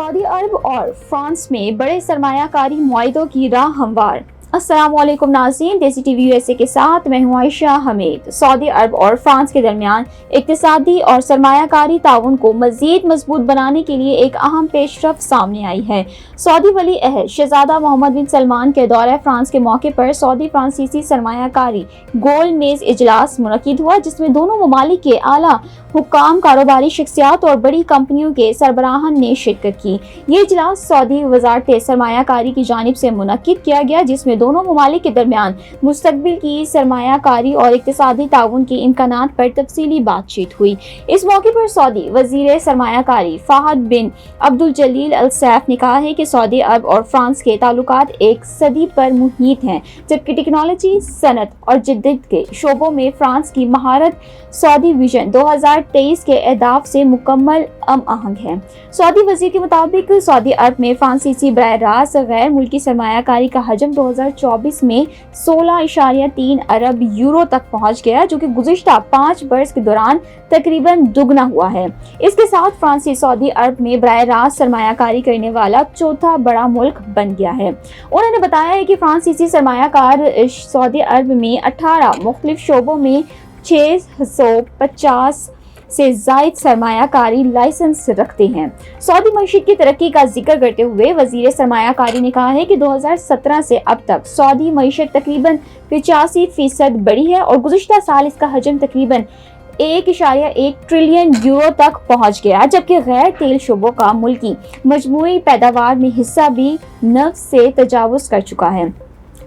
Saudi अरब और France में बड़े सरमायाकारी मुआहिदों की राह हमवार। अस्सलाम वालेकुम नाज़रीन, देसी टीवी यूएसए के साथ मैं हूं आयशा हमीद। सऊदी अरब और फ्रांस के दरमियान इक्तिसादी और सरमायाकारी ताउन को मज़ीद मजबूत बनाने के लिए एक अहम पेशरफ्त सामने आई है। सऊदी वली अहद शहजादा मोहम्मद बिन सलमान के दौरे फ्रांस के मौके पर सऊदी फ्रांसीसी सरमायाकारी गोल मेज इजलास मुनक्किद हुआ, जिसमें दोनों ममालिक के आला हुक्काम, कारोबारी शख्सियात और बड़ी कंपनियों के सरबराहान ने शिरकत की। ये इजलास सऊदी वज़ारत सरमायाकारी की जानिब से मुनक्किद किया गया, जिसमें दोनों ममालिक के दरमियान मुस्तकबिल की सरमायाकारी और इक्तिसादी ताउन के इम्कानात पर तफसीली बातचीत हुई। इस मौके पर सऊदी वज़ीर सरमायाकारी फ़हद बिन अब्दुल जलील अल सैफ ने कहा है कि सऊदी अरब और फ्रांस के ताल्लुकात एक सदी पर मुहित हैं, जबकि टेक्नोलॉजी, सनत और जद्दीद के शोबों में फ्रांस की महारत सऊदी विजन 2023 के अहदाफ से मुकम्मल आहंग है। सऊदी वज़ीर के मुताबिक सऊदी अरब में फ्रांसीसी बराह रास्त गैर मुल्की सरमायाकारी का हजम 2024 में 16.3 अरब यूरो तक पहुंच गया, जो कि गुज़िश्ता 5 बरस के दौरान तकरीबन दुगना हुआ है। इसके साथ फ्रांस सऊदी अरब में बराह रास्त सरमायाकारी करने वाला चौथा बड़ा मुल्क बन गया है। उन्होंने बताया है कि फ्रांसीसी सरमायाकार सऊदी अरब में 18 मुख्तलिफ शोबों में 650 से ज़ायद सरमायाकारी लाइसेंस रखते हैं। सऊदी मईशत की तरक्की का जिक्र करते हुए वज़ीर सरमायाकारी ने कहा है कि 2017 से अब तक सऊदी मईशत तकरीबन 85% बढ़ी है और गुज़िश्ता साल इसका हजम तकरीबन 1.1 ट्रिलियन यूरो तक पहुंच गया, जबकि गैर तेल शोबों का मुल्की मजमूई पैदावार में हिस्सा भी 9 से तजावुज़ कर चुका है।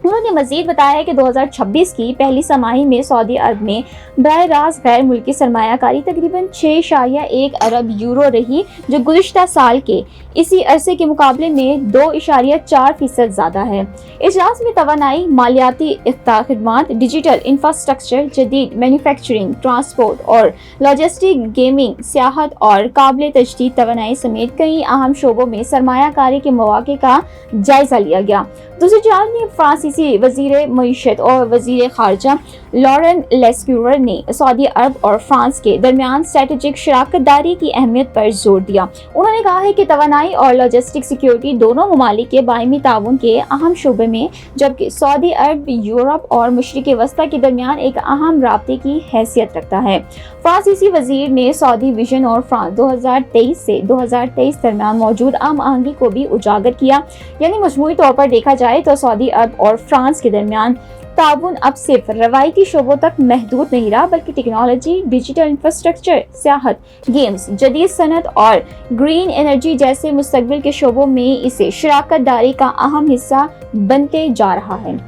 उन्होंने मजीद बताया कि 2026 की पहली छमाही में सऊदी अरब में बराह रास्त गैर मुल्की सरमायाकारी तकरीबन 6.1 अरब यूरो रही, जो गुज़िश्ता साल के इसी अरसे के मुकाबले में 2.4% ज़्यादा है। इजलास में तवानाई, मालियाती खिदमात, डिजिटल इंफ्रास्ट्रक्चर, जदीद मैन्युफैक्चरिंग, ट्रांसपोर्ट और लॉजिस्टिक, गेमिंग, सियाहत और काबिल तजदीद तवानाई समेत कई अहम शोबों में सरमायाकारी के मौके का जायजा लिया गया। दूसरी जानब में फ्रांसीसी वज़ीर मईशत और वज़ीर ख़ारजा लॉरेन लेस्क्यूर ने सऊदी अरब और फ्रांस के दरमियान स्ट्रेटेजिक शराकत दारी की अहमियत पर जोर दिया। उन्होंने कहा है कि तवानाई और लॉजिस्टिक सिक्योरिटी दोनों ममालिक के बाइमी ताउन के अहम शोबे में, जबकि सऊदी अरब यूरोप और मशरिक़ वस्ता के दरमियान एक अहम राब्ते की हैसियत रखता है। फ्रांसीसी वज़ीर ने सऊदी विजन और फ्रांस 2023 से 2023 दरमियान मौजूद आहंगी को भी उजागर किया। यानी मजमूई तौर पर देखा जाए तो सऊदी अरब और फ्रांस के दरमियान ताउन अब सिर्फ रवायती शोबों तक महदूद नहीं रहा, बल्कि टेक्नोलॉजी, डिजिटल इंफ्रास्ट्रक्चर, सियाहत, गेम्स, जदीद सनत और ग्रीन एनर्जी जैसे मुस्तकबिल के शोबों में इसे शराकत दारी का अहम हिस्सा बनते जा रहा है।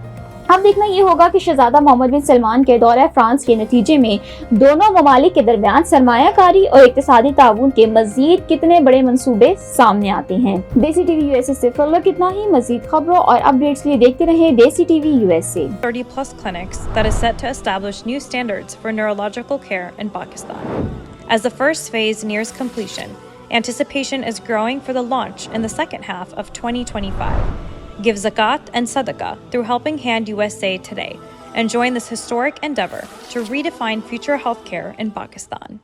अब देखना ये होगा कि शहजादा मोहम्मद बिन सलमान के दौरे फ्रांस के नतीजे में दोनों ममालिक के दरमियान सरमायाकारी और इक्तिसादी ताउन के मजीद कितने बड़े मंसूबे सामने आते हैं। देसी टीवी यूएसए से फिलहाल इतना ही। मजीद खबरों और अपडेट्स के लिए देखते रहें देसी TV USA. 30+ clinics that is set to establish new standards for neurological care in Pakistan. As the first phase nears completion, anticipation is growing for the launch in the second half of 2025. Give zakat and sadaqah through Helping Hand USA today and join this historic endeavor to redefine future healthcare in Pakistan.